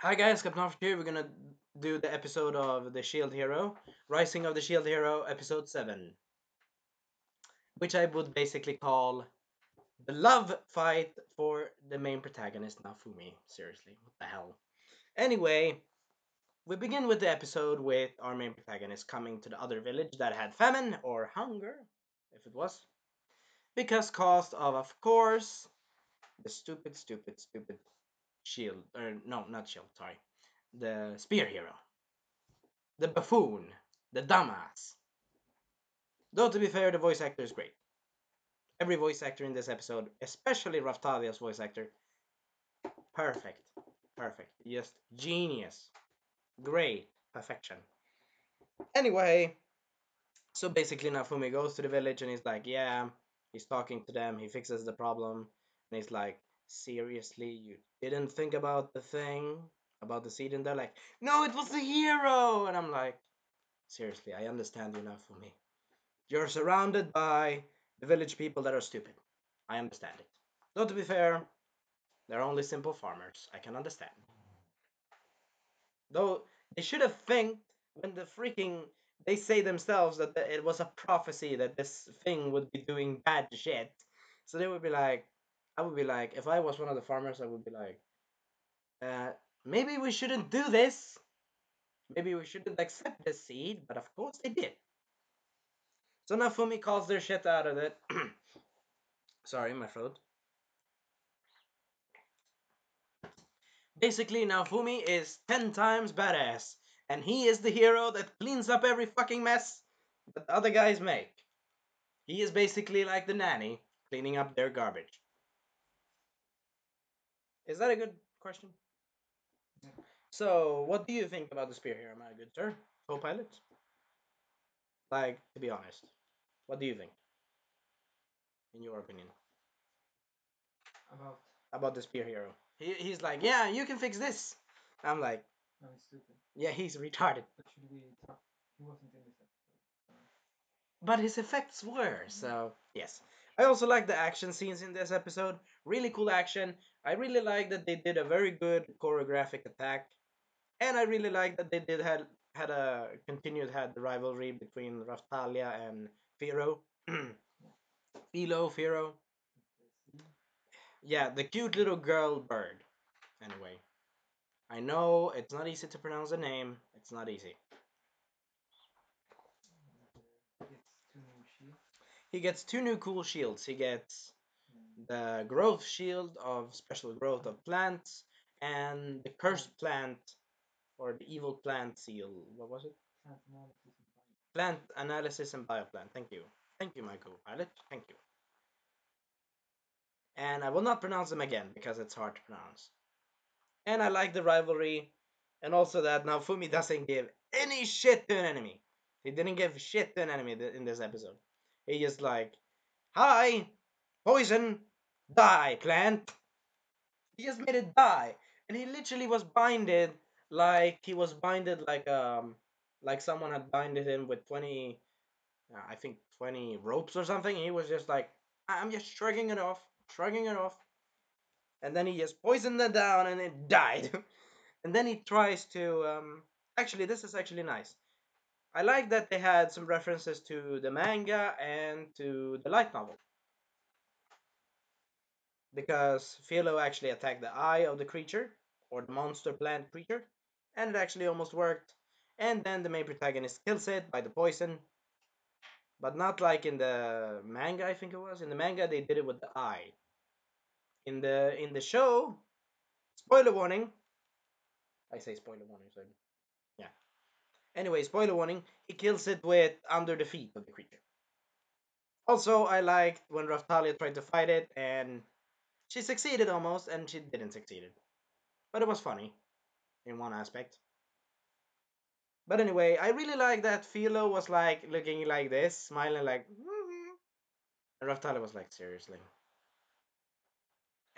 Hi guys, Captain Off here. We're gonna do the episode of the Shield Hero, Rising of the Shield Hero, episode 7, which I would basically call the love fight for the main protagonist, Nafumi. Seriously, what the hell? Anyway, we begin with the episode with our main protagonist coming to the other village that had famine or hunger, if it was, because caused of course, the stupid Shield, or no, not Shield, sorry, the Spear Hero. The buffoon, the dumbass. Though to be fair, the voice actor is great. Every voice actor in this episode, especially Raftalia's voice actor, perfect. Perfect. Just genius. Great. Perfection. Anyway, so basically Nafumi goes to the village and he's like, yeah, he's talking to them, he fixes the problem, and he's like, seriously, you didn't think about the thing, about the seed? And they're like, no, it was the hero! And I'm like, seriously, I understand you, Nafumi. You're surrounded by the village people that are stupid. I understand it. Though to be fair, they're only simple farmers. I can understand. Though they should have think when the freaking they say themselves that it was a prophecy that this thing would be doing bad shit. So they would be like, I would be like, if I was one of the farmers, I would be like, uh, maybe we shouldn't do this. Maybe we shouldn't accept the seed. But of course they did. So Nafumi calls their shit out of it. Sorry, my throat. Basically, Naofumi is 10 times badass, and he is the hero that cleans up every fucking mess that the other guys make. He is basically like the nanny, cleaning up their garbage. Is that a good question? So, what do you think about the spear hero, my good sir? Co-pilot? Like, to be honest, what do you think, in your opinion, About about the spear hero? He's like, yeah, you can fix this. I'm like, no, it's stupid. yeah, he's retarded. But should we talk? He wasn't in this episode. But his effects were. So, yes. I also like the action scenes in this episode. Really cool action. I really like that they did a very good choreographic attack. And I really like that they did had a continued had the rivalry between Raftalia and Firo. Philo, Firo. Yeah, the cute little girl bird. Anyway. I know it's not easy to pronounce the name. It's not easy. It's two new shields. He gets two new cool shields. He gets the growth shield of special growth of plants and the cursed plant or the evil plant seal. What was it? Plant analysis and bioplant. Thank you. Thank you, my co-pilot. Thank you. And I will not pronounce them again because it's hard to pronounce. And I like the rivalry and also that now Fumi doesn't give any shit to an enemy. He didn't give shit to an enemy in this episode. He just like, hi, poison, die, plant. He just made it die, and he literally was binded like he was binded like someone had binded him with 20, I think 20 ropes or something. He was just like, I'm just shrugging it off, and then he just poisoned it down and it died. And then he tries to actually this is actually nice. I like that they had some references to the manga and to the light novel because Philo actually attacked the eye of the creature or the monster plant creature, and it actually almost worked. And then the main protagonist kills it by the poison, but not like in the manga. I think it was in the manga they did it with the eye. In the show, spoiler warning. I say spoiler warning, so yeah. Anyway, spoiler warning. He kills it with under the feet of the creature. Also, I liked when Raftalia tried to fight it, and she succeeded almost, and she didn't succeed. But it was funny in one aspect. But anyway, I really like that Philo was like looking like this, smiling like, and Raftalia was like, seriously.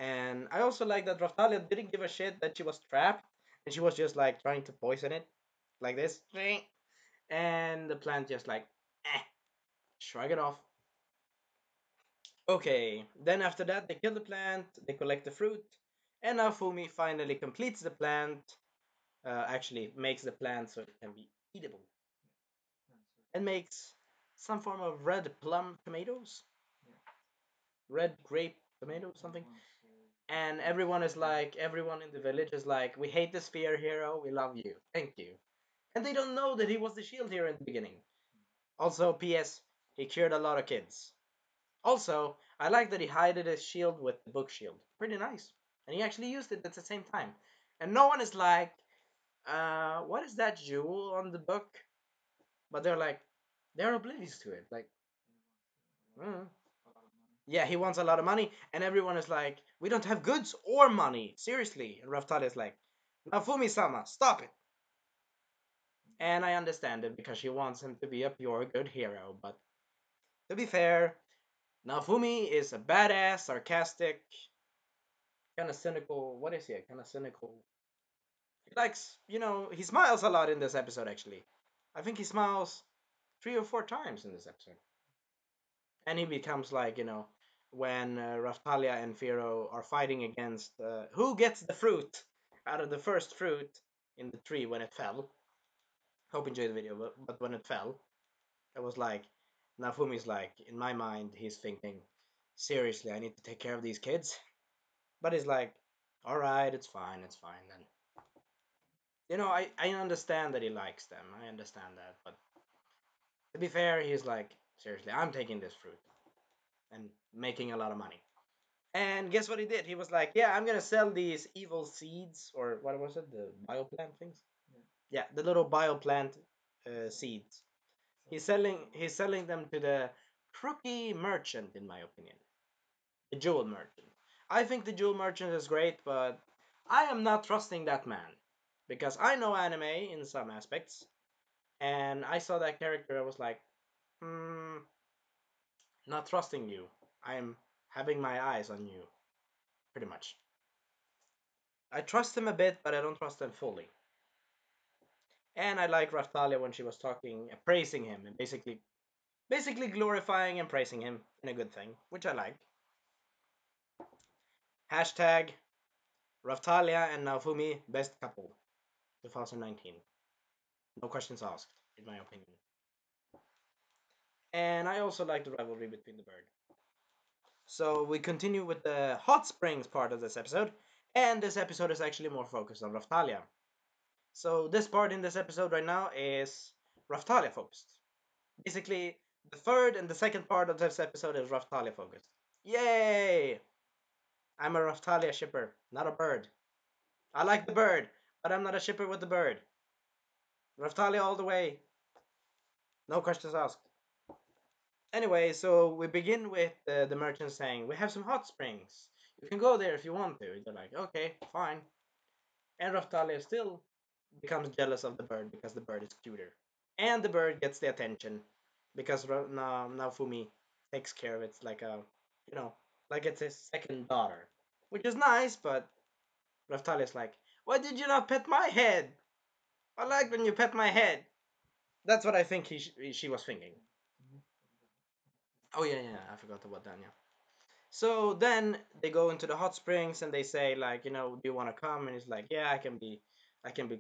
And I also like that Raftalia didn't give a shit that she was trapped, and she was just like trying to poison it, like this. And the plant just like, shrug it off. Okay, then after that, they kill the plant, they collect the fruit, and now Fumi finally completes the plant. actually makes the plant so it can be eatable, Answer. and makes some form of red plum tomatoes, Yeah. red grape tomatoes, something. Once, And everyone is like, everyone in the village is like, we hate the sphere hero, we love you, thank you. And they don't know that he was the shield hero in the beginning. Also, P.S. He cured a lot of kids. Also, I like that he hided his shield with the book shield. Pretty nice. And he actually used it at the same time. And no one is like, what is that jewel on the book? But they're oblivious to it. Like, mm. a lot of money. Yeah, he wants a lot of money, and everyone is like, we don't have goods or money, seriously. And Raftali is like, Nafumi-sama, stop it. And I understand it because she wants him to be a pure good hero, but to be fair, Nafumi is a badass, sarcastic, kind of cynical. What is he? Kind of cynical. He likes, he smiles a lot in this episode, actually. I think he smiles 3 or 4 times in this episode. And he becomes like, when Raftalia and Firo are fighting against who gets the fruit out of the first fruit in the tree when it fell. Hope you enjoyed the video, but when it fell, it was like, Nafumi's like, in my mind, he's thinking, seriously, I need to take care of these kids. But he's like, all right, it's fine then. I understand that he likes them. I understand that. But to be fair, he's like, seriously, I'm taking this fruit and making a lot of money. And guess what he did? He was like, yeah, I'm going to sell these evil seeds, or what was it? The bioplant things? Yeah. Yeah, the little bioplant seeds. He's selling them to the crooky merchant, in my opinion. The jewel merchant. I think the jewel merchant is great, but I am not trusting that man because I know anime in some aspects, and I saw that character. I was like, hmm, not trusting you. I'm having my eyes on you, pretty much. I trust him a bit, but I don't trust him fully. And I like Raftalia when she was talking, praising him, and basically glorifying and praising him in a good thing, which I like. Hashtag Raftalia and Naofumi best couple 2019. No questions asked, in my opinion. And I also like the rivalry between the bird. So we continue with the hot springs part of this episode, and this episode is actually more focused on Raftalia. So this part in this episode right now is Raftalia focused. Basically, the third and the second part of this episode is Raftalia focused. Yay! I'm a Raftalia shipper, not a bird. I like the bird, but I'm not a shipper with the bird. Raftalia all the way. No questions asked. Anyway, so we begin with the merchant saying, we have some hot springs. You can go there if you want to. They're like, okay, fine. And Raftalia still becomes jealous of the bird because the bird is cuter. And the bird gets the attention because now Fumi takes care of it like you know, like it's his second daughter. Which is nice, but Raftalia's like, why did you not pet my head? I like when you pet my head. That's what I think she was thinking. Oh yeah, I forgot about that. Yeah. So then they go into the hot springs and they say like, do you want to come? And he's like, yeah, I can be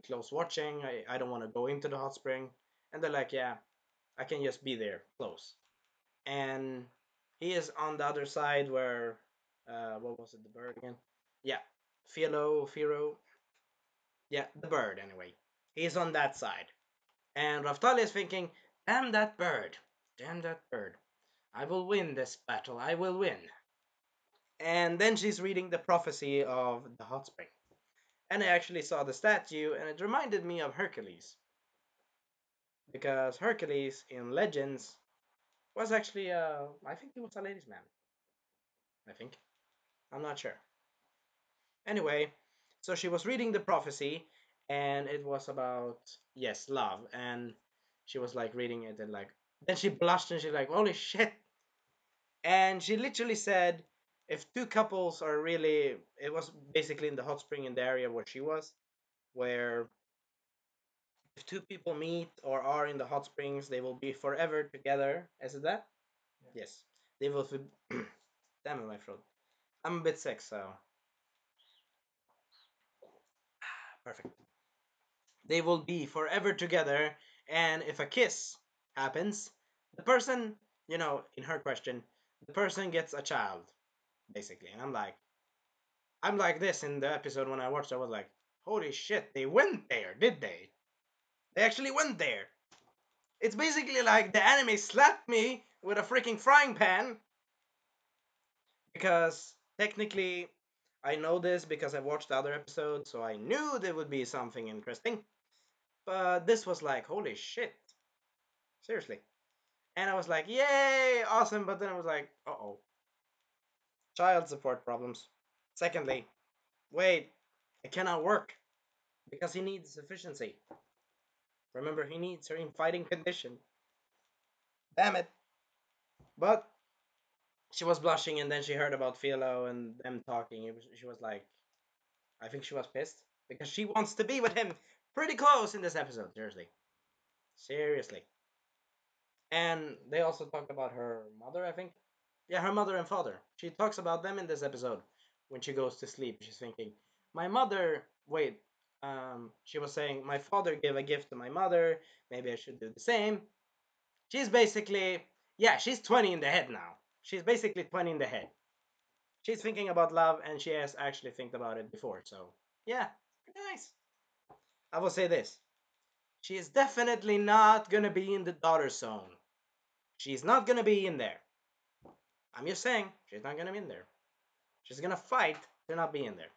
close watching. I don't want to go into the hot spring. And they're like, yeah, I can just be there close. And he is on the other side where, what was it, the bird again? Yeah, Firo. Yeah, the bird anyway. He's on that side. And Raftali is thinking, damn that bird. Damn that bird. I will win this battle. I will win. And then she's reading the prophecy of the hot spring. And I actually saw the statue, and it reminded me of Hercules. Because Hercules in Legends was actually, I think he was a ladies' man. I think. I'm not sure. Anyway, so she was reading the prophecy, and it was about, yes, love. And she was like reading it, and like, then she blushed, and she's like, holy shit. And she literally said, if two couples are really, it was basically in the hot spring in the area where she was, where if two people meet or are in the hot springs, they will be forever together. Is it that? Yeah. Yes. They will. Damn it, my throat. I'm a bit sick, so perfect. they will be forever together, and if a kiss happens, the person, in her question, the person gets a child, basically. And I'm like this in the episode when I watched. I was like, holy shit, they went there, did they? They actually went there. It's basically like the anime slapped me with a freaking frying pan, because technically I know this because I watched the other episodes, so I knew there would be something interesting. But this was like, holy shit, seriously. And I was like, yay, awesome. But then I was like, uh oh, child support problems. Secondly, wait, it cannot work because he needs sufficiency. Remember, he needs her in fighting condition. Damn it. But she was blushing, and then she heard about Philo and them talking. She was like, I think she was pissed because she wants to be with him pretty close in this episode. Seriously. Seriously. And they also talked about her mother, I think. Yeah, her mother and father. She talks about them in this episode. When she goes to sleep, she's thinking, my mother. Wait, she was saying, my father gave a gift to my mother. Maybe I should do the same. She's basically, yeah, she's 20 in the head now. She's basically 20 in the head. She's thinking about love, and she has actually think about it before. So, yeah, nice. I will say this. She is definitely not gonna be in the daughter zone. She's not gonna be in there. I'm just saying, she's not gonna be in there. She's gonna fight to not be in there.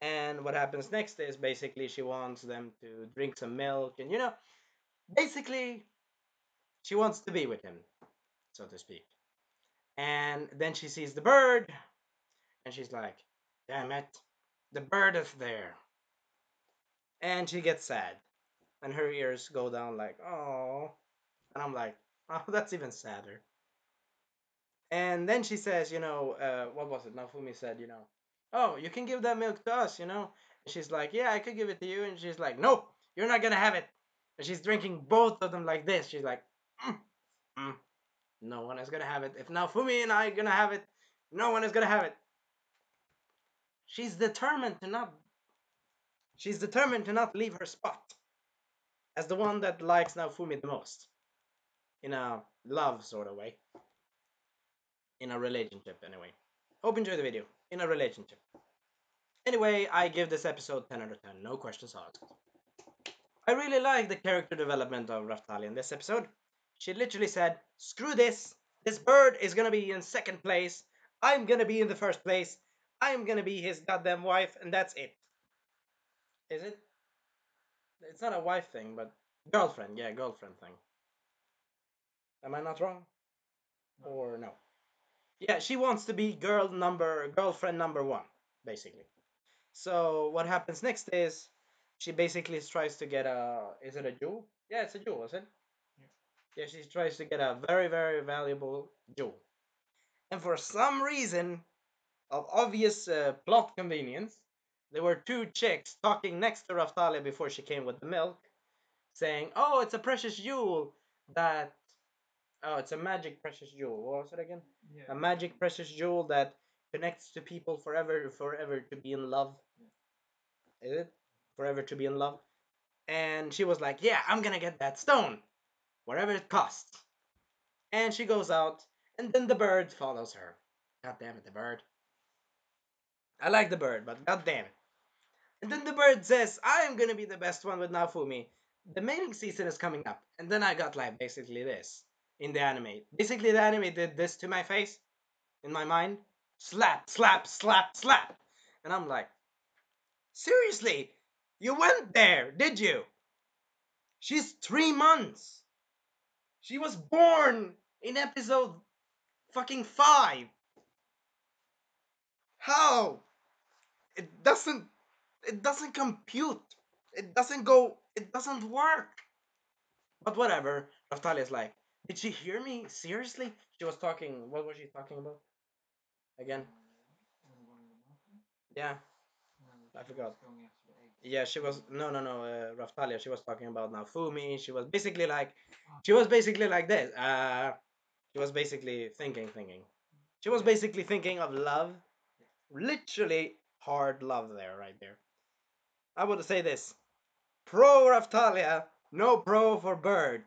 And what happens next is basically she wants them to drink some milk, and basically she wants to be with him, so to speak. And then she sees the bird, and she's like, damn it, the bird is there. And she gets sad, and her ears go down like, oh. And I'm like, oh, that's even sadder. And then she says, what was it? Nafumi said, oh, you can give that milk to us. And she's like, yeah, I could give it to you. And she's like, nope, you're not gonna have it. And she's drinking both of them like this. She's like, mm, mm, no one is gonna have it. If Nafumi and I are gonna have it, no one is gonna have it. She's determined to not. She's determined to not leave her spot as the one that likes Nafumi the most, in a love sort of way, in a relationship anyway. Hope you enjoy the video. In a relationship. Anyway, I give this episode 10 out of 10. No questions asked. I really like the character development of Raftali in this episode. She literally said, screw this. This bird is gonna be in second place. I'm gonna be in the first place. I'm gonna be his goddamn wife, and that's it. Is it? It's not a wife thing, but girlfriend. Yeah, girlfriend thing. Am I not wrong? No. Or no? Yeah, she wants to be girlfriend number one, basically. So what happens next is she basically tries to get a. Is it a jewel? Yeah, it's a jewel, is it? Yeah. Yeah, she tries to get a very very valuable jewel, and for some reason of obvious plot convenience, there were two chicks talking next to Raftalia before she came with the milk, saying, "Oh, it's a precious jewel that." Oh, it's a magic precious jewel. What was it again? Yeah. A magic precious jewel that connects to people forever, forever to be in love. Is it? Forever to be in love. And she was like, yeah, I'm gonna get that stone, whatever it costs. And she goes out, and then the bird follows her. God damn it, the bird. I like the bird, but god damn it. And then the bird says, I am gonna be the best one with Naofumi. The mating season is coming up. And then I got like basically this in the anime. Basically, the anime did this to my face, in my mind. Slap, slap, slap, slap. And I'm like, seriously? You went there, did you? She's 3 months. She was born in episode fucking 5. How? It doesn't it doesn't compute. It doesn't go it doesn't work. But whatever. Raftalia's like, did she hear me? Seriously? She was talking what was she talking about? Again? Going in the mountain. Yeah, I She forgot. was going after the egg. Yeah, she was no, Raftalia, she was talking about Nafumi. She was basically like Oh, she was basically like this. She was basically thinking. She was yeah. basically thinking of love. Yeah. Literally hard love there, right there. I would say this. pro Raftalia, no pro for Bird.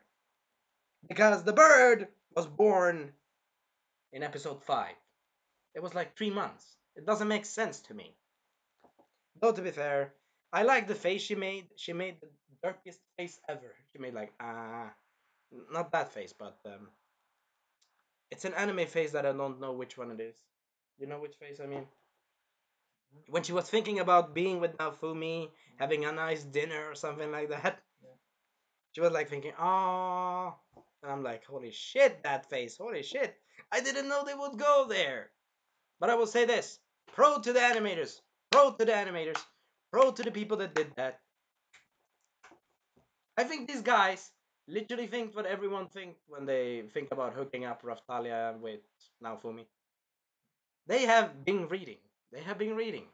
Because the Bird was born in episode 5. It was like 3 months. It doesn't make sense to me. Though, to be fair, I like the face she made. She made the dirtiest face ever. She made like, not that face, but it's an anime face that I don't know which one it is. You know which face I mean? When she was thinking about being with Naofumi, having a nice dinner or something like that, Yeah. she was like thinking, "Oh," and I'm like, "Holy shit, that face! Holy shit! I didn't know they would go there." But I will say this: pro to the animators, pro to the animators, pro to the people that did that. I think these guys literally think what everyone thinks when they think about hooking up Raftalia with Naofumi. They have been reading. They have been reading.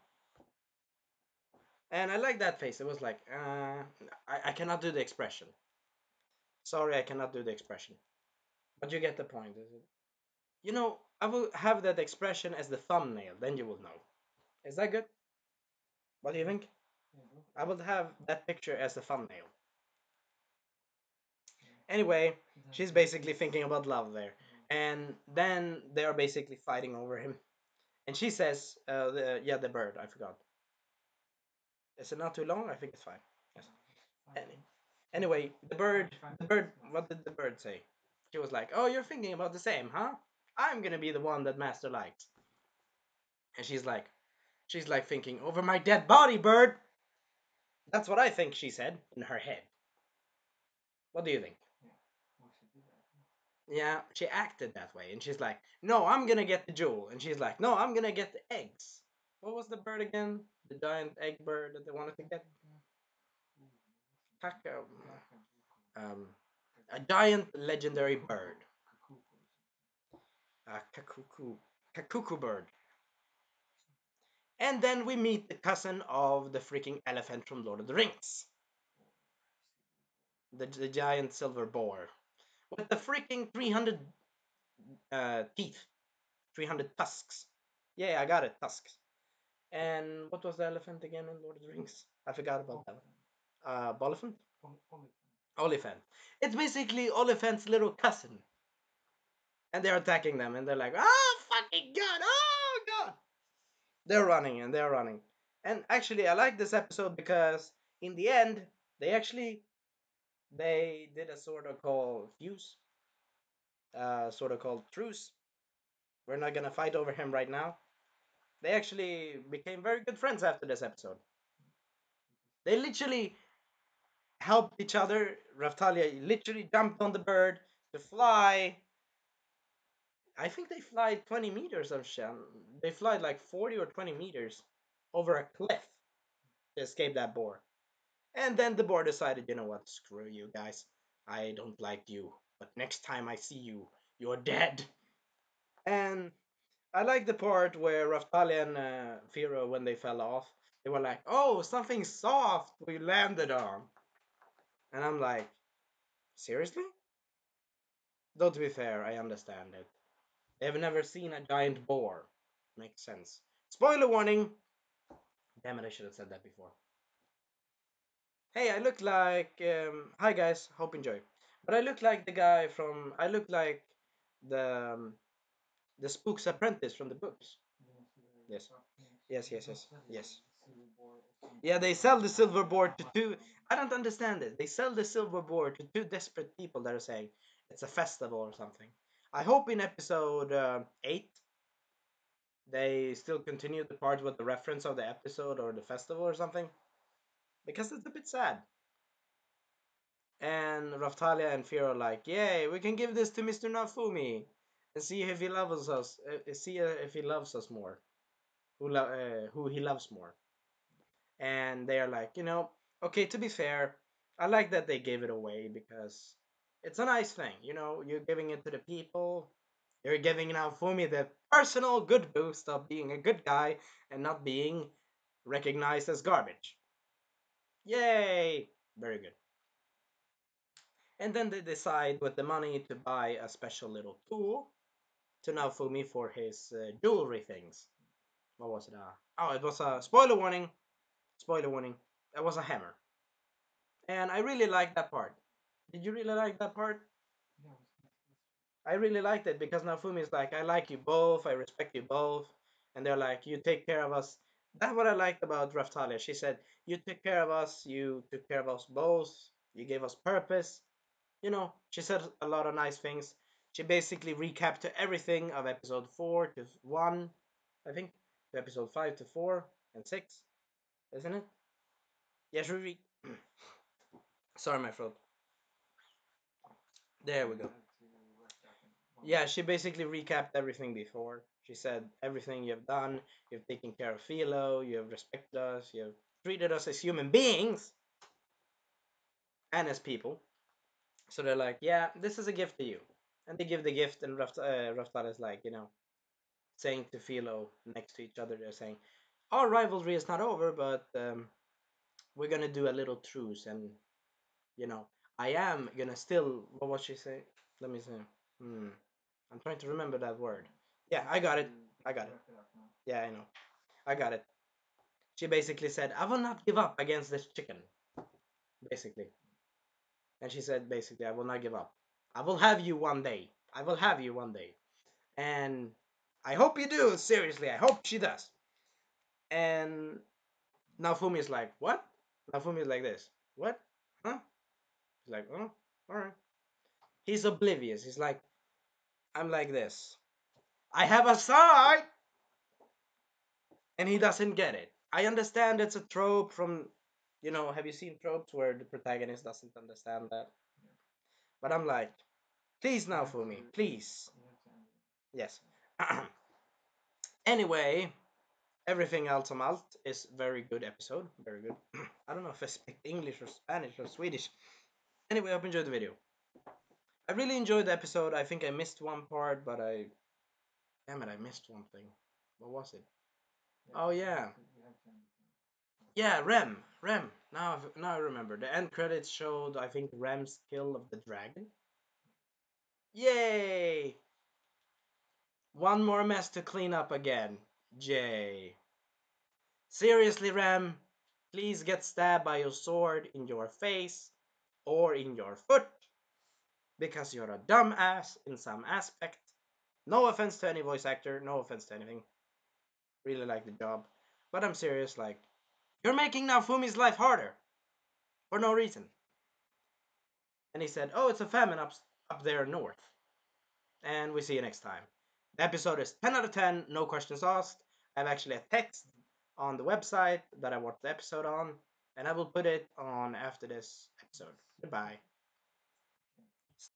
And I like that face. It was like, I cannot do the expression. Sorry, I cannot do the expression. But you get the point. You know, I will have that expression as the thumbnail. Then you will know. Is that good? What do you think? Yeah, bro. I will have that picture as the thumbnail. Anyway, she's basically thinking about love there. And then they are basically fighting over him. And she says, the bird, I forgot. Is it not too long? I think it's fine. Yes. Any, anyway, what did the bird say? She was like, "Oh, you're thinking about the same, huh? I'm gonna be the one that Master likes." And she's like thinking, "Over my dead body, bird." That's what I think she said in her head. What do you think? Yeah. Well, she did that. Yeah, she acted that way, and she's like, "No, I'm gonna get the jewel," and she's like, "No, I'm gonna get the eggs." What was the bird again? The giant egg bird that they wanted to get? Taka, um, a giant legendary bird, a kakuku bird. And then we meet the cousin of the freaking elephant from Lord of the Rings, the giant silver boar with the freaking 300 teeth, 300 tusks. Yeah, I got it, tusks. And what was the elephant again in Lord of the Rings? I forgot about that. Oliphant? Oliphant. It's basically Oliphant's little cousin. And they're attacking them, and they're like, "Oh, fucking God! Oh, God!" They're running, and they're running. And actually, I like this episode because in the end, they actually they did a sort of called fuse, sort of called truce. We're not gonna fight over him right now. They actually became very good friends after this episode. They literally helped each other. Raftalia literally jumped on the bird to fly. I think they fly 20 meters of shell. They fly like 40 or 20 meters over a cliff to escape that boar. And then the boar decided, you know what, screw you guys. I don't like you. But next time I see you, you're dead. And I like the part where Raftalia and Firo, when they fell off, they were like, "Oh, something soft we landed on." And I'm like, seriously? Though to be fair, I understand it. They've never seen a giant boar. Makes sense. Spoiler warning! Damn it, I should have said that before. Hey, I look like. Hi guys, hope you enjoy. But I look like the guy from. I look like the the Spook's apprentice from the books. Yes. Yes, yes, yes, yes. Yeah, they sell the silver board to two. I don't understand it. They sell the silver board to two desperate people that are saying it's a festival or something. I hope in episode 8 they still continue the part with the reference of the episode or the festival or something because it's a bit sad. And Raftalia and Fear are like, "Yay, we can give this to Mr. Nafumi and see if he loves us. See if he loves us more. Who he loves more." And they are like, okay, to be fair, I like that they gave it away because it's a nice thing. You're giving it to the people. You're giving Naofumi the personal good boost of being a good guy and not being recognized as garbage. Yay! Very good. And then they decide with the money to buy a special little tool to Naofumi for his jewelry things. What was it? Oh, it was a spoiler warning. Spoiler warning. It was a hammer. And I really like that part. Did you really like that part? Yeah, it was nice. I really liked it because Naofumi is like, I like you both, I respect you both, and they're like, you take care of us. That's what I liked about Raftalia. She said, you took care of us, you took care of us both, you gave us purpose. You know, she said a lot of nice things. She basically recapped to everything of episode 4 to 1, I think, to episode 5 to 4 and 6, isn't it? Yes, Ruby. Sorry, my throat. There we You go. had to wrap it up in one Yeah, minute. she basically recapped everything before. She said everything you've done, you've taken care of Philo, you have respected us, you have treated us as human beings and as people. So they're like, yeah, this is a gift to you. And they give the gift, and Raftal is like, saying to Philo next to each other, they're saying, our rivalry is not over, but we're gonna do a little truce, and you know, I am gonna still. What was she say? Let me see. Hmm. I'm trying to remember that word. Yeah, I got it. I got it. Wrap it up now. Yeah, I know. I got it. She basically said, I will not give up against this chicken. Basically. And she said, basically, I will not give up. I will have you one day. I will have you one day. And I hope you do. Seriously, I hope she does. And now Fumi is like, what? Now Fumi is like this. What? Huh? He's like, oh, all right. He's oblivious. He's like, I'm like this. I have a side, and he doesn't get it. I understand it's a trope from, have you seen tropes where the protagonist doesn't understand that? Yeah. But I'm like, please You now have for to. me, please. You have to end it. Yes. Anyway, everything else on Alt is very good episode. Very good. I don't know if I speak English or Spanish or Swedish. Anyway, I hope you enjoyed the video. I really enjoyed the episode. I think I missed one part, but damn it, I missed one thing. What was it? Oh yeah, You have to end it now. yeah, Rem. Now I remember. The end credits showed, I think, Rem's kill of the dragon. Yay! One more mess to clean up again. Jay. Seriously, Rem, please get stabbed by your sword in your face or in your foot because you're a dumbass in some aspect. No offense to any voice actor, no offense to anything. Really like the job. But I'm serious, like, you're making Naofumi's life harder for no reason. And he said, oh, it's a famine up there north. And we see you next time. The episode is 10 out of 10, no questions asked. I have actually a text on the website that I watched the episode on, and I will put it on after this episode. Goodbye.